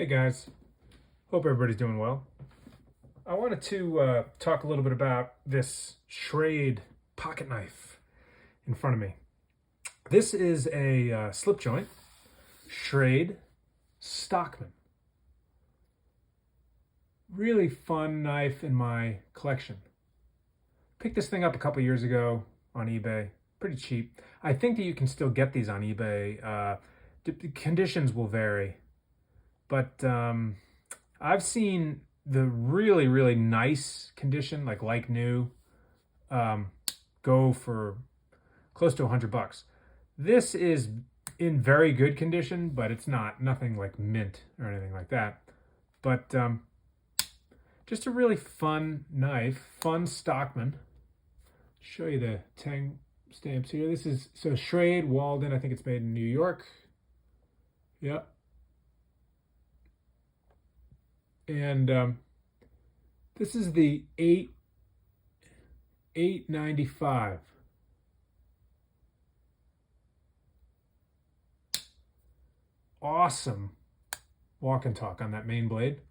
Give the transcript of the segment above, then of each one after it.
Hey guys, hope everybody's doing well. I wanted to talk a little bit about this Schrade pocket knife in front of me. This is a Slipjoint Schrade Stockman. Really fun knife in my collection. Picked this thing up a couple years ago on eBay, pretty cheap. I think that you can still get these on eBay. The conditions will vary, but I've seen the really nice condition, like new, go for close to $100. This is in very good condition, but it's nothing like mint or anything like that. But just a really fun knife, fun Stockman. Show you the tang stamps here. This is Schrade, Walden. I think it's made in New York. Yep. And this is the 895. Awesome walk and talk on that main blade.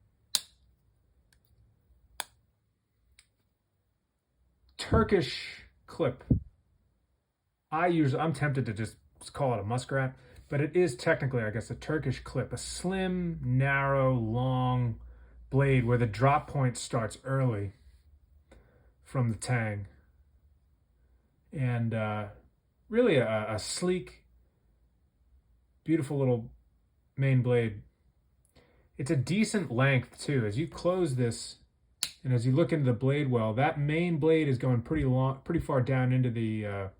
Turkish clip. I'm tempted to just call it a muskrat, but it is technically, I guess, a Turkish clip, a slim, narrow, long blade where the drop point starts early from the tang. And really a sleek, beautiful little main blade. It's a decent length too. As you close this and as you look into the blade well, that main blade is going pretty far down into the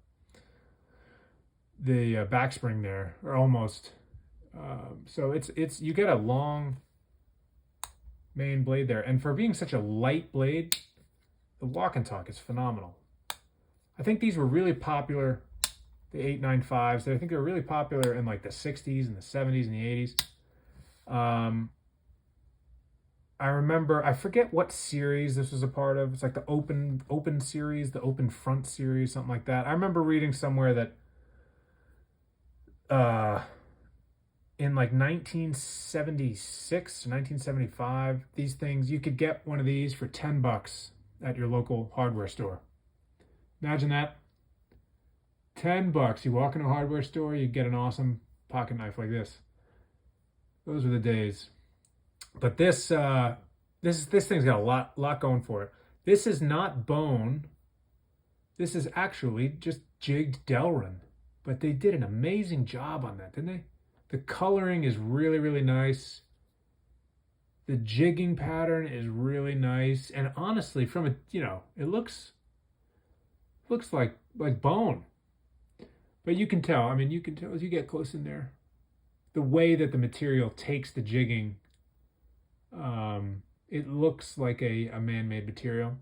back spring there, or almost. So it's you get a long main blade there, and for being such a light blade, the walk and talk is phenomenal. I think these were really popular, the 895s. I think they were really popular in like the 60s and the 70s and the 80s. I remember, I forget what series this was a part of. It's like the open series, the open front series, something like that. I remember reading somewhere that in like 1976 or 1975, these things, you could get one of these for $10 at your local hardware store. Imagine that. $10. You walk in a hardware store, you get an awesome pocket knife like this. Those were the days. But this thing's got a lot going for it. This is not bone. This is actually just jigged Delrin. But they did an amazing job on that, didn't they? The coloring is really nice. The jigging pattern is really nice. And honestly, from it, it looks like bone. But you can tell, you can tell as you get close in there, the way that the material takes the jigging, it looks like a man-made material,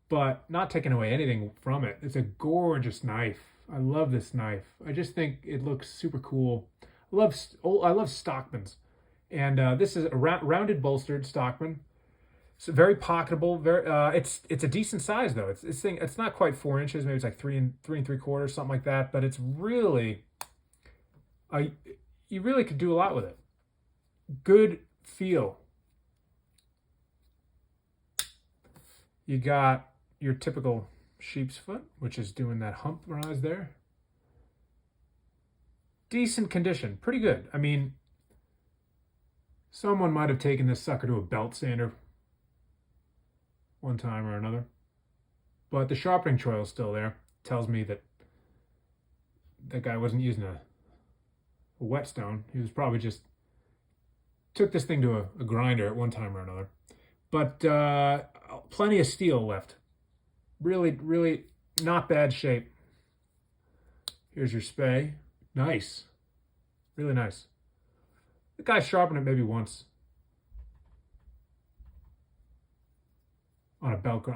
but not taking away anything from it. It's a gorgeous knife. I love this knife. I just think it looks super cool. I love Stockmans, and this is a rounded bolstered Stockman. It's very pocketable. It's a decent size though. It's not quite 4 inches. Maybe it's like three and 3/4, something like that. But it's really, you really could do a lot with it. Good feel. You got your typical sheep's foot, which is doing that hump rise there. Decent condition, pretty good. Someone might have taken this sucker to a belt sander one time or another, but the sharpening choil is still there. Tells me that that guy wasn't using a whetstone. He was probably just took this thing to a grinder at one time or another. But plenty of steel left. Really not bad shape. Here's your spay. Nice. Really nice. The guy sharpened it maybe once on a belt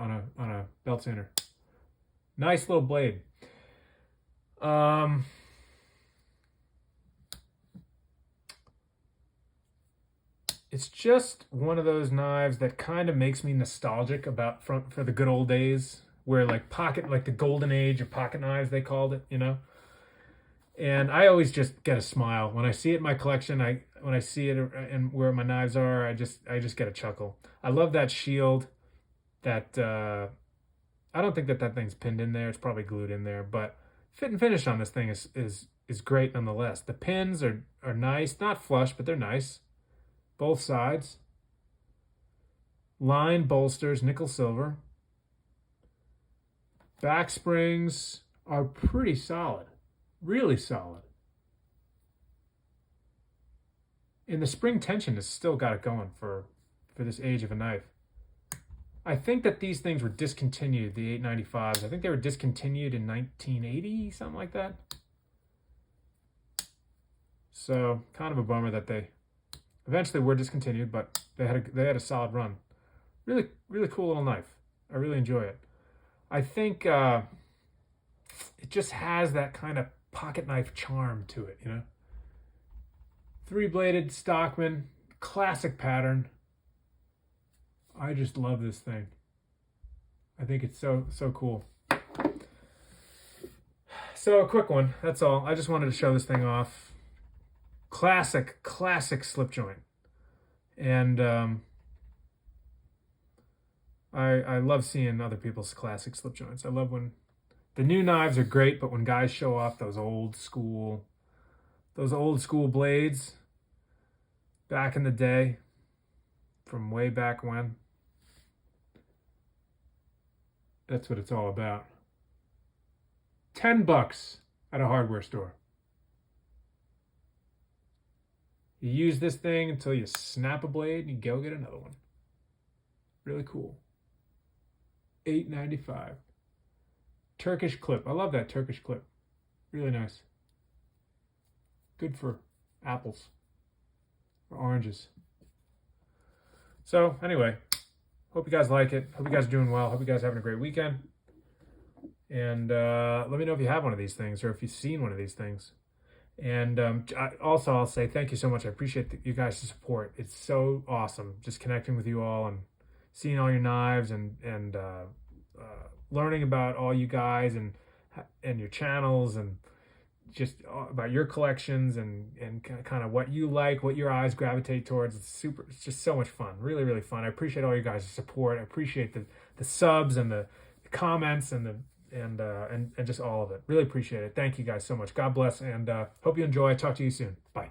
sander. Nice little blade. It's just one of those knives that kind of makes me nostalgic for the good old days, where like the golden age of pocket knives, they called it, And I always just get a smile when I see it in my collection. When I see it and where my knives are, I just get a chuckle. I love that shield. That I don't think that thing's pinned in there. It's probably glued in there, but fit and finish on this thing is great nonetheless. The pins are nice, not flush, but they're nice. Both sides. Line bolsters, nickel silver. Back springs are pretty solid, really solid. And the spring tension has still got it going for this age of a knife. I think that these things were discontinued, the 895s. I think they were discontinued in 1980, something like that. So kind of a bummer that they eventually were discontinued, but they had a solid run. Really, really cool little knife. I really enjoy it. I think it just has that kind of pocket knife charm to it, you know? Three-bladed Stockman, classic pattern. I just love this thing. I think it's so cool. So a quick one, that's all. I just wanted to show this thing off. Classic slip joint. And I love seeing other people's classic slip joints. I love when the new knives are great, but when guys show off those old school blades back in the day, from way back when, that's what it's all about. $10 at a hardware store. You use this thing until you snap a blade and you go get another one. Really cool. $8.95. Turkish clip. I love that Turkish clip. Really nice. Good for apples or oranges. So anyway, hope you guys like it. Hope you guys are doing well. Hope you guys are having a great weekend. And let me know if you have one of these things or if you've seen one of these things. And I'll say thank you so much. I appreciate you guys' support. It's so awesome just connecting with you all and seeing all your knives and learning about all you guys and your channels and just about your collections and kind of what you like, what your eyes gravitate towards. It's just so much fun. Really, really fun. I appreciate all you guys' support. I appreciate the subs and the comments and just all of it. Really appreciate it. Thank you guys so much. God bless and hope you enjoy. Talk to you soon. Bye.